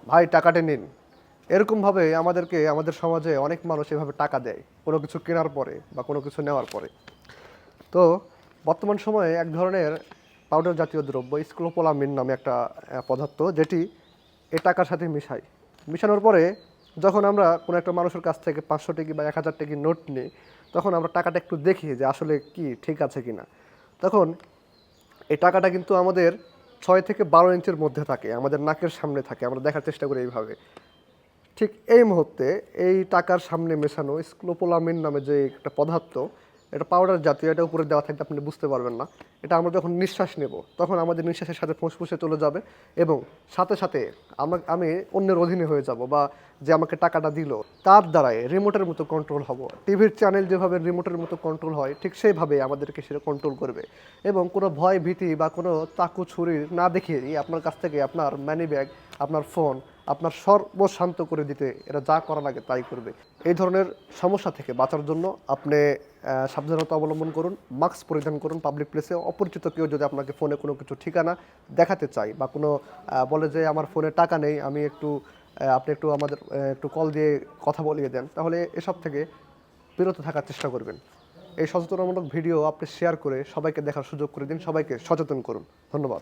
ভাই টাকাটা নিন। এরকমভাবে আমাদেরকে আমাদের সমাজে অনেক মানুষ এভাবে টাকা দেয় কোনো কিছু কেনার পরে বা কোনো কিছু নেওয়ার পরে। তো বর্তমান সময়ে এক ধরনের পাউডার জাতীয় দ্রব্য স্কোপোলামিন নামে একটা পদার্থ, যেটি এই টাকার সাথে মিশায়। মিশানোর পরে যখন আমরা কোনো একটা মানুষের কাছ থেকে 500 টাকা বা 1000 টাকা নোট নিই, তখন আমরা টাকাটা একটু দেখি যে আসলে কি ঠিক আছে কিনা। তখন এই টাকাটা কিন্তু আমাদের 6 থেকে 12 ইঞ্চির মধ্যে থাকে, আমাদের নাকের সামনে থাকে, আমরা দেখার চেষ্টা করি এইভাবে। ঠিক এই মুহূর্তে এই টাকার সামনে মেশানো স্কোপোলামিন নামে যে একটা পদার্থ, এটা পাউডার জাতীয়, এটা উপরে দেওয়া থাকলে আপনি বুঝতে পারবেন না। এটা আমরা যখন নিঃশ্বাস নেব তখন আমাদের নিঃশ্বাসের সাথে ফুসফুসে চলে যাবে, এবং সাথে সাথে আমি অন্যের অধীনে হয়ে যাব, বা যে আমাকে টাকাটা দিল তার দ্বারাই রিমোটের মতো কন্ট্রোল হব। টিভির চ্যানেল যেভাবে রিমোটের মতো কন্ট্রোল হয়, ঠিক সেইভাবে আমাদেরকে সেটা কন্ট্রোল করবে। এবং কোনো ভয় ভীতি বা কোনো চাকু ছুরি না দেখিয়েই আপনার কাছ থেকে আপনার মানি ব্যাগ, আপনার ফোন, আপনার সর্বশান্ত করে দিতে এরা যা করা লাগে তাই করবে। এই ধরনের সমস্যা থেকে বাঁচার জন্য আপনি সাবধানতা অবলম্বন করুন, মাস্ক পরিধান করুন পাবলিক প্লেসে। অপরিচিত কেউ যদি আপনাকে ফোনে কোনো কিছু ঠিকানা দেখাতে চায় বা কোনো বলে যে আমার ফোনে টাকা নেই, আমি একটু আপনি একটু আমাদের একটু কল দিয়ে কথা বলিয়ে দেন, তাহলে এসব থেকে বিরত থাকার চেষ্টা করবেন। এই সচেতনমূলক ভিডিও আপনি শেয়ার করে সবাইকে দেখার সুযোগ করে দিন, সবাইকে সচেতন করুন। ধন্যবাদ।